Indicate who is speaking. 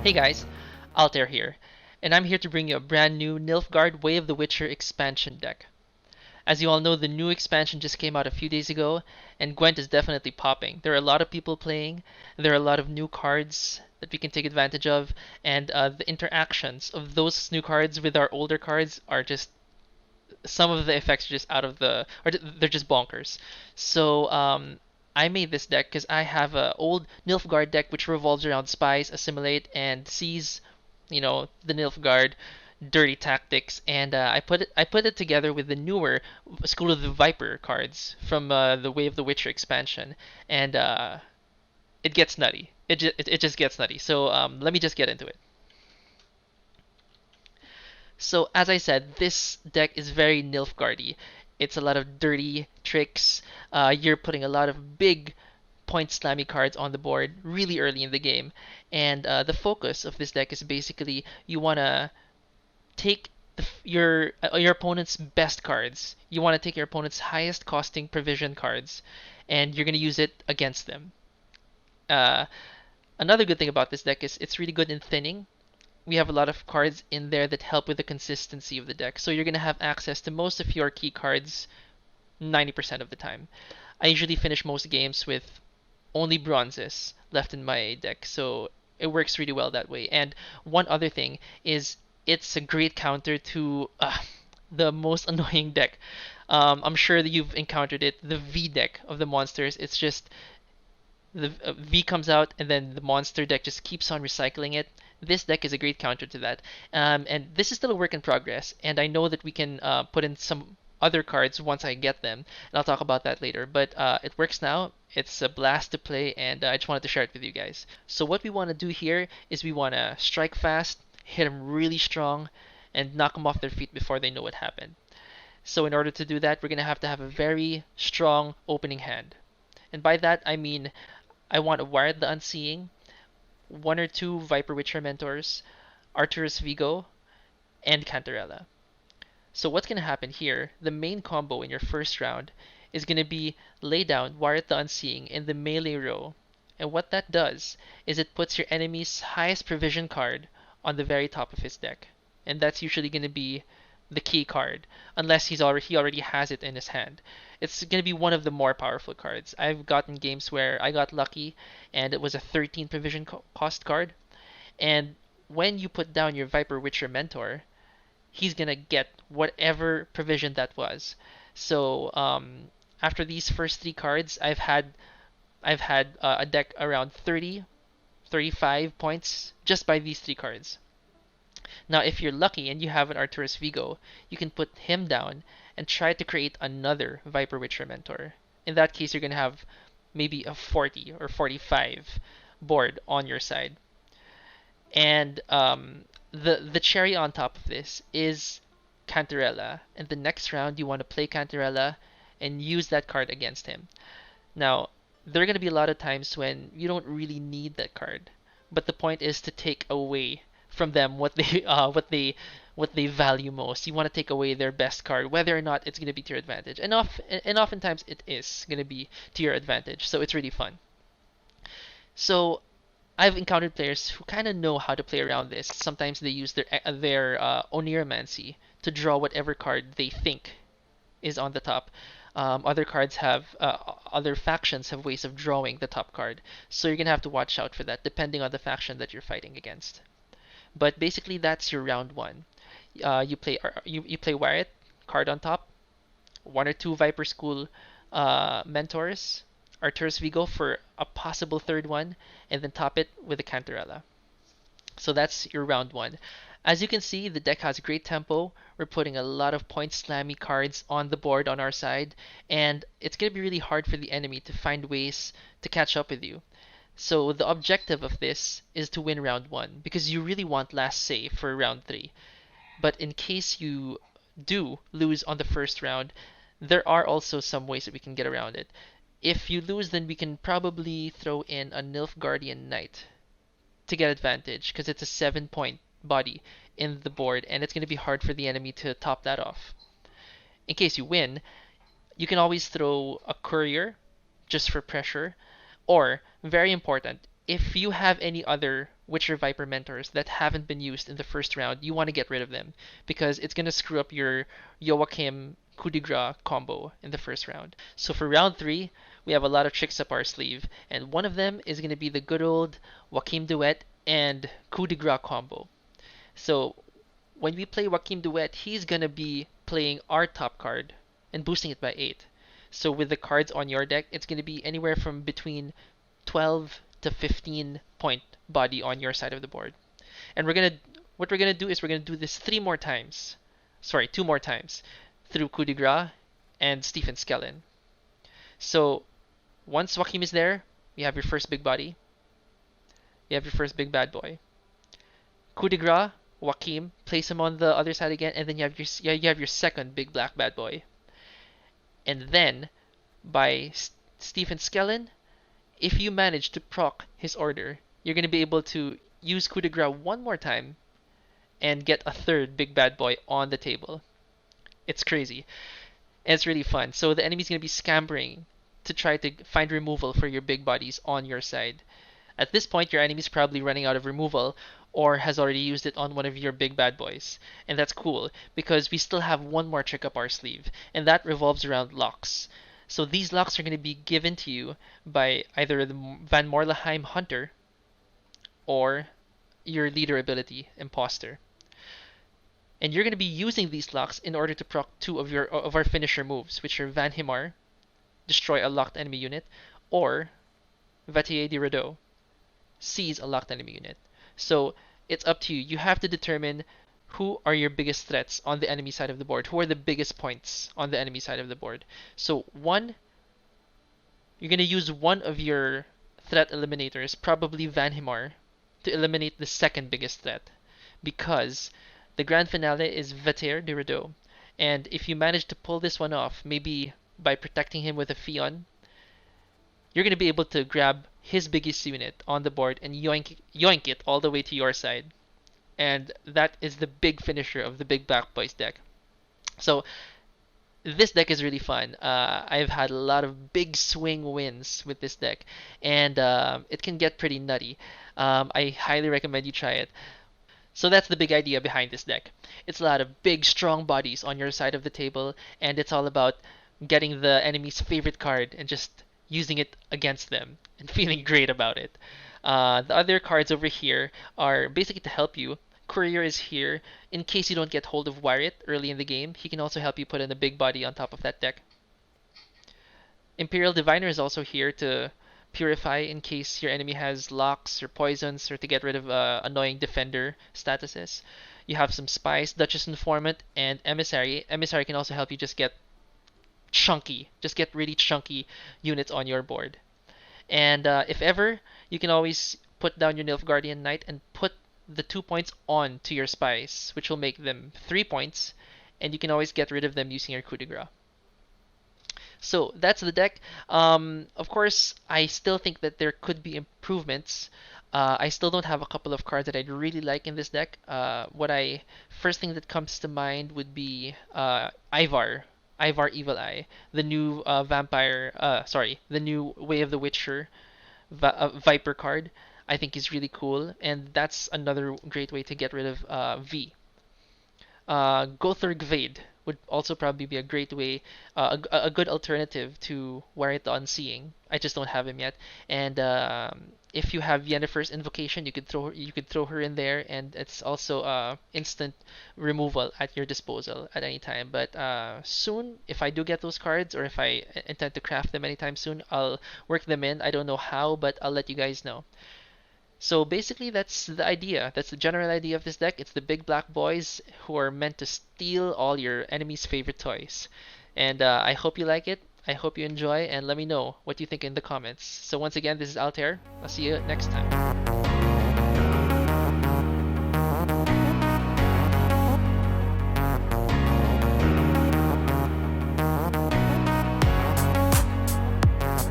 Speaker 1: Hey guys, Altair here, and I'm here to bring you a brand new Nilfgaard Way of the Witcher expansion deck. As you all know, the new expansion just came out a few days ago, and Gwent is definitely popping. There are a lot of people playing, there are a lot of new cards that we can take advantage of, and the interactions of those new cards with our older cards are just some of the effects are just out of the, or they're just bonkers. So I made this deck because I have a old Nilfgaard deck which revolves around spies, assimilate, and sees, the Nilfgaard dirty tactics, and I put it together with the newer School of the Viper cards from the Way of the Witcher expansion, and it gets nutty. It just gets nutty. So let me just get into it. So as I said, this deck is very Nilfgaardy. It's a lot of dirty tricks. You're putting a lot of big point slammy cards on the board really early in the game, and the focus of this deck is basically you wanna take your opponent's best cards. You want to take your opponent's highest costing provision cards, and you're gonna use it against them. Uh, Another good thing about this deck is it's really good in thinning. We have a lot of cards in there that help with the consistency of the deck. So you're going to have access to most of your key cards 90% of the time. I usually finish most games with only bronzes left in my deck, so it works really well that way. And one other thing is it's a great counter to the most annoying deck. I'm sure that you've encountered it, the V deck of the monsters. It's just the V comes out and then the monster deck just keeps on recycling it. This deck is a great counter to that. And this is still a work in progress, and I know that we can put in some other cards once I get them, and I'll talk about that later. But it works now. It's a blast to play, and I just wanted to share it with you guys. So what we want to do here is we want to strike fast, hit them really strong, and knock them off their feet before they know what happened. So in order to do that, we're going to have a very strong opening hand. And by that, I mean I want a Wired the Unseeing, one or two Viper Witcher Mentors, Arturus Vigo, and Cantarella. So what's going to happen here, the main combo in your first round is going to be lay down Wired the Unseeing in the melee row. And what that does is it puts your enemy's highest provision card on the very top of his deck. And that's usually going to be the key card, unless he already has it in his hand. It's going to be one of the more powerful cards. I've gotten games where I got lucky and it was a 13 provision cost card. And when you put down your Viper Witcher Mentor, he's going to get whatever provision that was. So after these first three cards, I've had a deck around 30, 35 points just by these three cards. Now, if you're lucky and you have an Arturus Vigo, you can put him down and try to create another Viper Witcher Mentor. In that case, you're going to have maybe a 40 or 45 board on your side. And the cherry on top of this is Cantarella. And the next round, you want to play Cantarella and use that card against him. Now, there are going to be a lot of times when you don't really need that card, but the point is to take away from them what they value most. You want to take away their best card, whether or not it's going to be to your advantage. And oftentimes it is going to be to your advantage. So it's really fun. So I've encountered players who kind of know how to play around this. Sometimes they use their Oniromancy to draw whatever card they think is on the top. Other factions have ways of drawing the top card, so you're gonna have to watch out for that, depending on the faction that you're fighting against. But basically, that's your round one. You play Wyatt, card on top, one or two Viper School mentors, Arturus Vigo for a possible third one, and then top it with a Cantarella. So that's your round one. As you can see, the deck has great tempo. We're putting a lot of point slammy cards on the board on our side, and it's going to be really hard for the enemy to find ways to catch up with you. So the objective of this is to win round one, because you really want last say for round three. But in case you do lose on the first round, there are also some ways that we can get around it. If you lose, then we can probably throw in a Nilfgaardian Knight to get advantage, because it's a 7 point body in the board, and it's going to be hard for the enemy to top that off. In case you win, you can always throw a courier just for pressure, or, very important, if you have any other Witcher Viper mentors that haven't been used in the first round, you want to get rid of them because it's going to screw up your Joachim coup de grace combo in the first round. So for round 3, we have a lot of tricks up our sleeve, and one of them is going to be the good old Joachim Duet and coup de grace combo. So when we play Joachim Duet, he's going to be playing our top card and boosting it by 8. So with the cards on your deck, it's going to be anywhere from between 12 to 15 point body on your side of the board. And what we're gonna do is we're gonna do this 2 more times through Coup de Grace and Stephen Skellen. So once Joachim is there, you have your first big body, you have your first big bad boy. Coup de Grace, Joachim, place him on the other side again, and then you have your second big black bad boy. And then by Stephen Skellen, if you manage to proc his order, you're going to be able to use Coup de Grace one more time and get a third big bad boy on the table. It's crazy. And it's really fun. So the enemy's going to be scampering to try to find removal for your big bodies on your side. At this point, your enemy's probably running out of removal or has already used it on one of your big bad boys. And that's cool because we still have one more trick up our sleeve, and that revolves around locks. So these locks are going to be given to you by either the Van Morleheim Hunter or your leader ability, Imposter. And you're going to be using these locks in order to proc 2 of our finisher moves, which are Van Himar, destroy a locked enemy unit, or Vatier de Rideau, seize a locked enemy unit. So it's up to you. You have to determine who are your biggest threats on the enemy side of the board, who are the biggest points on the enemy side of the board. So you're going to use one of your threat eliminators, probably Van Himar, to eliminate the second biggest threat, because the grand finale is Vatier de Rideau. And if you manage to pull this one off, maybe by protecting him with a Fion, you're going to be able to grab his biggest unit on the board and yoink it all the way to your side. And that is the big finisher of the Big Black Boys deck. So this deck is really fun. I've had a lot of big swing wins with this deck, and it can get pretty nutty. I highly recommend you try it. So that's the big idea behind this deck. It's a lot of big, strong bodies on your side of the table, and it's all about getting the enemy's favorite card and just using it against them and feeling great about it. The other cards over here are basically to help you. Courier is here in case you don't get hold of Wiret early in the game. He can also help you put in a big body on top of that deck. Imperial Diviner is also here to purify in case your enemy has locks or poisons, or to get rid of annoying defender statuses. You have some spies, Duchess Informant, and Emissary. Emissary can also help you just get really chunky units on your board. And if ever, you can always put down your Nilfgaardian Knight and put the 2 points on to your spies, which will make them 3 points, and you can always get rid of them using your coup de grace. So that's the deck. Of course, I still think that there could be improvements. I still don't have a couple of cards that I'd really like in this deck. First thing that comes to mind would be Ivar Evil Eye, the new the new Way of the Witcher Viper card. I think is really cool, and that's another great way to get rid of V. Gother Gvade would also probably be a great way, a good alternative to Wiret the Unseeing. I just don't have him yet. And if you have Yennefer's Invocation, you could throw her in there, and it's also instant removal at your disposal at any time. But soon, if I do get those cards, or if I intend to craft them anytime soon, I'll work them in. I don't know how, but I'll let you guys know. So basically, that's the idea. That's the general idea of this deck. It's the big black boys who are meant to steal all your enemy's favorite toys. And I hope you like it. I hope you enjoy, and let me know what you think in the comments. So once again, this is Altair. I'll see you next time.